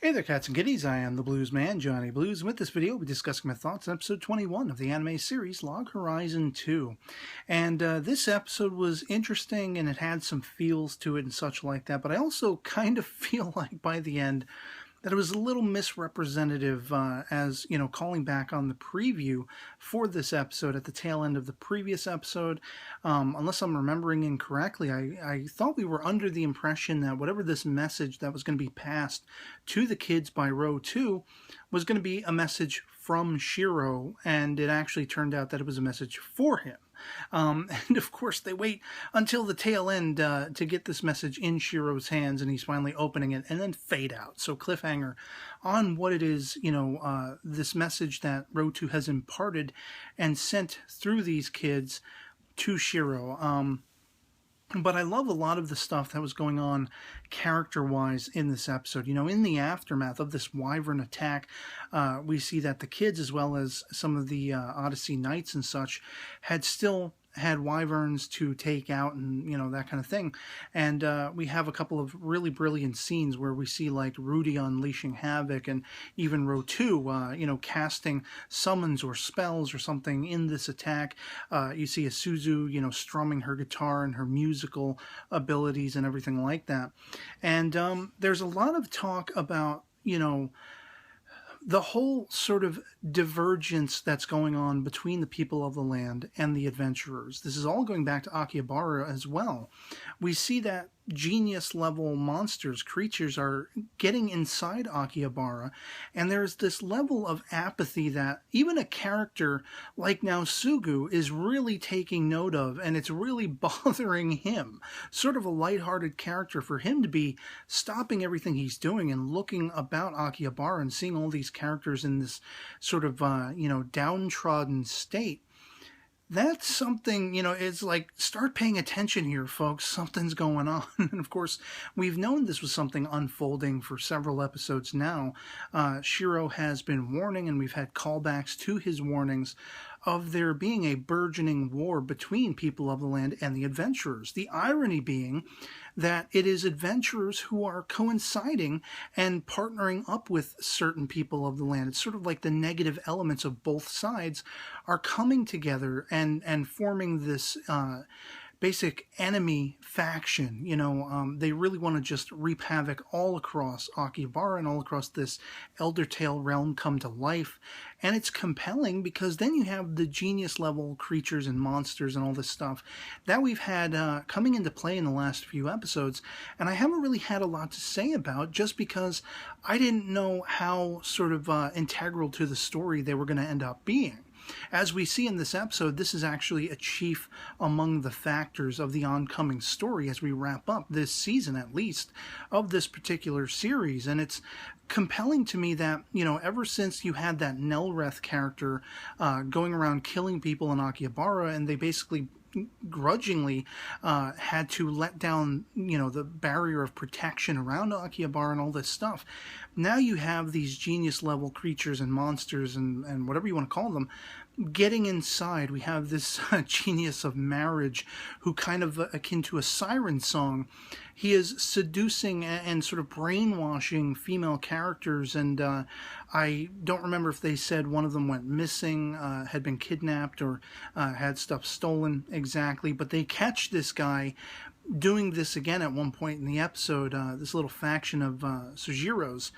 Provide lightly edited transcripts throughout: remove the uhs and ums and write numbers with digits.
Hey there, cats and kitties. I am the Blues Man, Johnny Blues, and with this video, we'll be discussing my thoughts on episode 21 of the anime series Log Horizon 2. And this episode was interesting, and it had some feels to it and such like that, but I also kind of feel like by the end that it was a little misrepresentative as, you know, calling back on the preview for this episode at the tail end of the previous episode. Unless I'm remembering incorrectly, I thought we were under the impression that whatever this message that was going to be passed to the kids by Row 2 was going to be a message from Shiro, and it actually turned out that it was a message for him. And of course they wait until the tail end to get this message in Shiro's hands, and he's finally opening it and then fade out. So cliffhanger on what it is, you know, this message that Row2 has imparted and sent through these kids to Shiro. But I love a lot of the stuff that was going on character-wise in this episode. You know, in the aftermath of this wyvern attack, we see that the kids, as well as some of the Odyssey Knights and such, had still had wyverns to take out and, you know, that kind of thing. And we have a couple of really brilliant scenes where we see, like, Rudy unleashing havoc, and even Row 2, you know, casting summons or spells or something in this attack. You see Isuzu, you know, strumming her guitar and her musical abilities and everything like that. And there's a lot of talk about, you know, the whole sort of divergence that's going on between the people of the land and the adventurers. This is all going back to Akihabara as well. We see that genius-level monsters, creatures, are getting inside Akihabara, and there's this level of apathy that even a character like Natsuyuki is really taking note of, and it's really bothering him. Sort of a lighthearted character for him to be stopping everything he's doing and looking about Akihabara and seeing all these characters in this sort of, you know, downtrodden state. That's something, you know, it's like, start paying attention here, folks. Something's going on. And of course, we've known this was something unfolding for several episodes now. Shiro has been warning, and we've had callbacks to his warnings of there being a burgeoning war between people of the land and the adventurers. The irony being that it is adventurers who are coinciding and partnering up with certain people of the land. It's sort of like the negative elements of both sides are coming together and forming this basic enemy faction. You know, they really want to just reap havoc all across Akihabara and all across this Elder Tale realm come to life. And it's compelling because then you have the genius level creatures and monsters and all this stuff that we've had coming into play in the last few episodes. And I haven't really had a lot to say about, just because I didn't know how sort of integral to the story they were going to end up being. As we see in this episode, this is actually a chief among the factors of the oncoming story as we wrap up this season, at least, of this particular series. And it's compelling to me that, you know, ever since you had that Nelreth character going around killing people in Akihabara, and they basically grudgingly had to let down, you know, the barrier of protection around Akihabara and all this stuff. Now you have these genius level creatures and monsters and whatever you want to call them getting inside. We have this genius of marriage who, kind of akin to a siren song, he is seducing and sort of brainwashing female characters. And I don't remember if they said one of them went missing, had been kidnapped, or had stuff stolen exactly, but they catch this guy doing this again at one point in the episode, this little faction of Sujiro's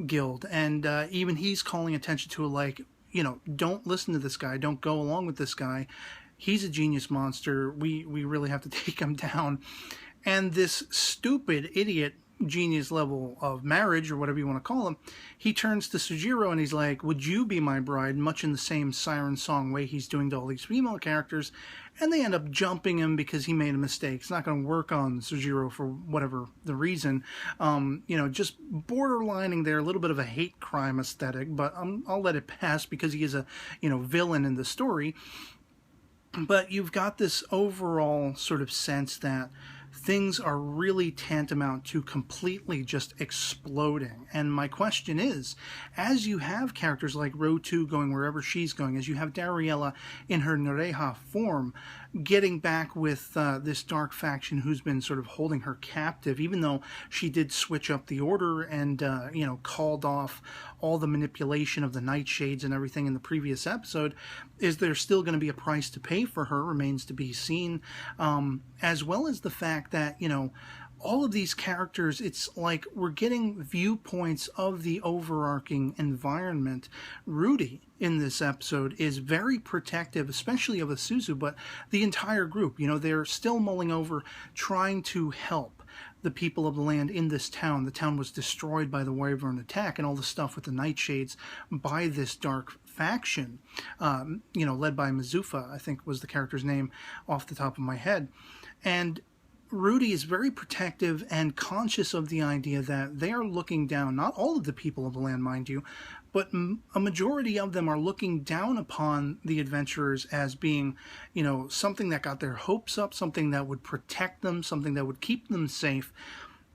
guild, and even he's calling attention to it, like, you know, don't listen to this guy, don't go along with this guy, he's a genius monster, we really have to take him down. And this stupid idiot genius level of marriage, or whatever you want to call him, he turns to Sujiro and he's like, would you be my bride, much in the same siren song way he's doing to all these female characters. And they end up jumping him because he made a mistake. It's not going to work on Sujiro for whatever the reason. You know, just borderlining there, a little bit of a hate crime aesthetic, but I'll let it pass because he is a, you know, villain in the story. But you've got this overall sort of sense that things are really tantamount to completely just exploding. And my question is, as you have characters like Row 2 going wherever she's going, as you have Dariella in her Nereha form, getting back with this dark faction who's been sort of holding her captive, even though she did switch up the order and, called off all the manipulation of the nightshades and everything in the previous episode. Is there still going to be a price to pay for her remains to be seen, as well as the fact that, all of these characters, it's like we're getting viewpoints of the overarching environment. Rudy in this episode is very protective, especially of Isuzu, but the entire group. They're still mulling over trying to help the people of the land in this town. The town was destroyed by the Wyvern attack and all the stuff with the Nightshades by this dark faction, led by Mizufa, I think was the character's name off the top of my head. And Rudy is very protective and conscious of the idea that they are looking down, not all of the people of the land, mind you, but a majority of them are looking down upon the adventurers as being, something that got their hopes up, something that would protect them, something that would keep them safe.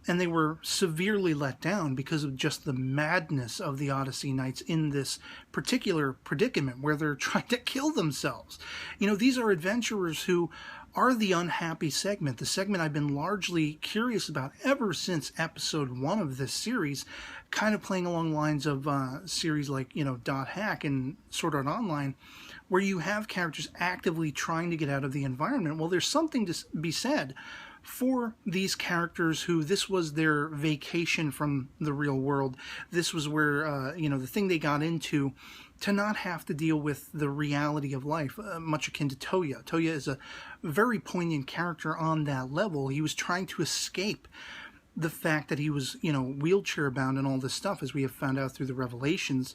And they were severely let down because of just the madness of the Odyssey Knights in this particular predicament where they're trying to kill themselves. These are adventurers who are the unhappy segment, the segment I've been largely curious about ever since episode 1 of this series, kind of playing along lines of series like, Dot Hack and Sword Art Online, where you have characters actively trying to get out of the environment. Well, there's something to be said for these characters who this was their vacation from the real world. This was where, the thing they got into to not have to deal with the reality of life, much akin to Toya. Toya is a very poignant character on that level. He was trying to escape the fact that he was, wheelchair bound and all this stuff, as we have found out through the revelations.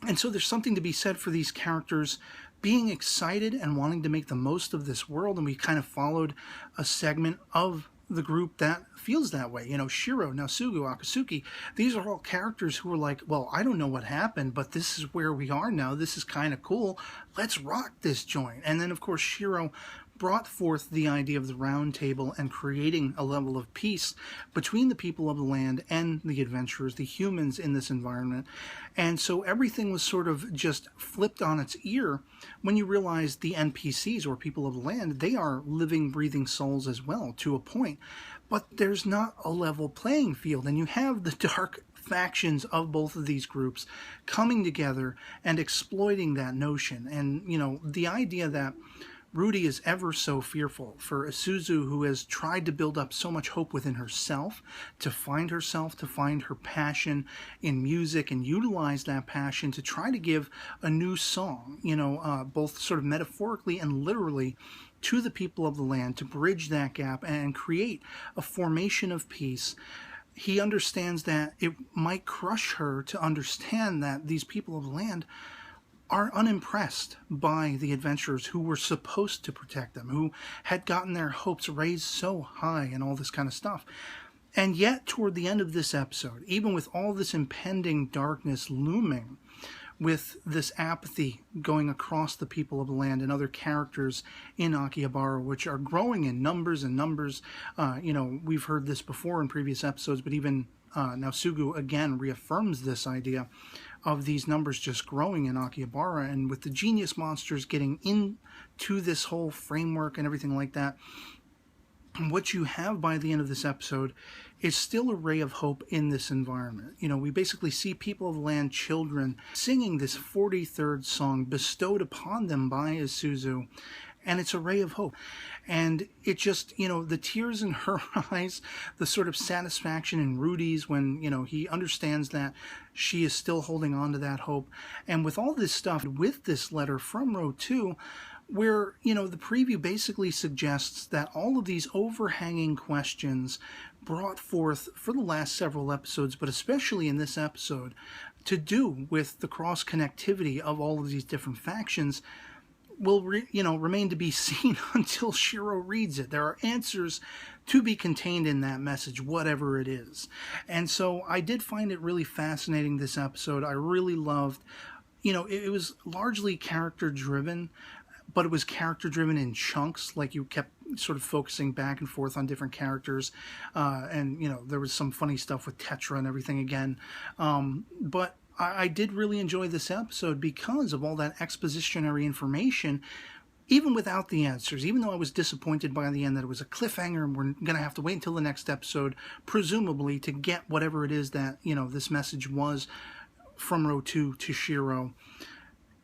And so there's something to be said for these characters being excited and wanting to make the most of this world. And we kind of followed a segment of the group that feels that way. Shiro, Natsuyuki, Akatsuki, these are all characters who are like, well, I don't know what happened, but this is where we are now. This is kind of cool. Let's rock this joint. And then, of course, Shiro brought forth the idea of the round table and creating a level of peace between the people of the land and the adventurers, the humans in this environment. And so everything was sort of just flipped on its ear when you realize the NPCs, or people of the land, they are living, breathing souls as well, to a point. But there's not a level playing field, and you have the dark factions of both of these groups coming together and exploiting that notion. And, the idea that Rudy is ever so fearful for Isuzu, who has tried to build up so much hope within herself, to find her passion in music and utilize that passion to try to give a new song, both sort of metaphorically and literally, to the people of the land, to bridge that gap and create a formation of peace. He understands that it might crush her to understand that these people of the land are unimpressed by the adventurers who were supposed to protect them, who had gotten their hopes raised so high and all this kind of stuff. And yet, toward the end of this episode, even with all this impending darkness looming, with this apathy going across the people of the land and other characters in Akihabara, which are growing in numbers and numbers. We've heard this before in previous episodes, but even Natsuyuki again reaffirms this idea of these numbers just growing in Akihabara, and with the genius monsters getting into this whole framework and everything like that. What you have by the end of this episode is still a ray of hope in this environment. We basically see people of the land, children, singing this 43rd song bestowed upon them by Isuzu, and it's a ray of hope. And it just, the tears in her eyes, the sort of satisfaction in Rudy's when, he understands that she is still holding on to that hope. And with all this stuff, with this letter from Row 2, where, the preview basically suggests that all of these overhanging questions brought forth for the last several episodes, but especially in this episode, to do with the cross-connectivity of all of these different factions, will remain to be seen until Shiro reads it. There are answers to be contained in that message, whatever it is. And so I did find it really fascinating, this episode. I really loved, it was largely character-driven, but it was character-driven in chunks, like you kept sort of focusing back and forth on different characters. And, there was some funny stuff with Tetra and everything again. But I did really enjoy this episode because of all that expositionary information even without the answers, even though I was disappointed by the end that it was a cliffhanger and we're going to have to wait until the next episode, presumably, to get whatever it is that, you know, this message was from row 2 to Shiro.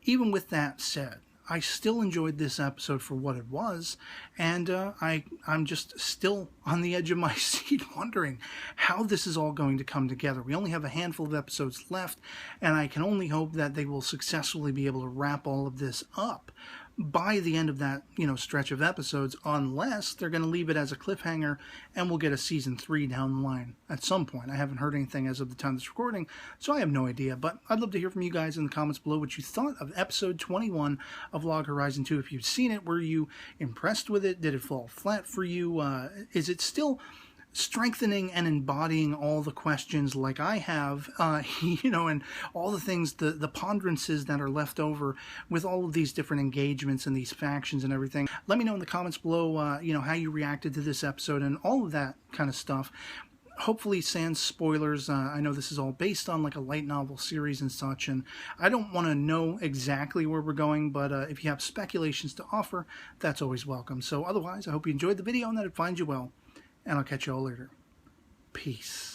Even with that said, I still enjoyed this episode for what it was, and I'm just still on the edge of my seat wondering how this is all going to come together. We only have a handful of episodes left, and I can only hope that they will successfully be able to wrap all of this up by the end of that, you know, stretch of episodes, unless they're going to leave it as a cliffhanger and we'll get a season 3 down the line at some point. I haven't heard anything as of the time of this recording, so I have no idea, but I'd love to hear from you guys in the comments below what you thought of episode 21 of Log Horizon 2. If you've seen it, were you impressed with it? Did it fall flat for you? Is it still strengthening and embodying all the questions like I have, you know, and all the things, the ponderances that are left over with all of these different engagements and these factions and everything? Let me know in the comments below, you know, how you reacted to this episode and all of that kind of stuff. Hopefully sans spoilers. I know this is all based on like a light novel series and such, and I don't want to know exactly where we're going, but if you have speculations to offer, that's always welcome. So otherwise, I hope you enjoyed the video and that it finds you well, and I'll catch you all later. Peace.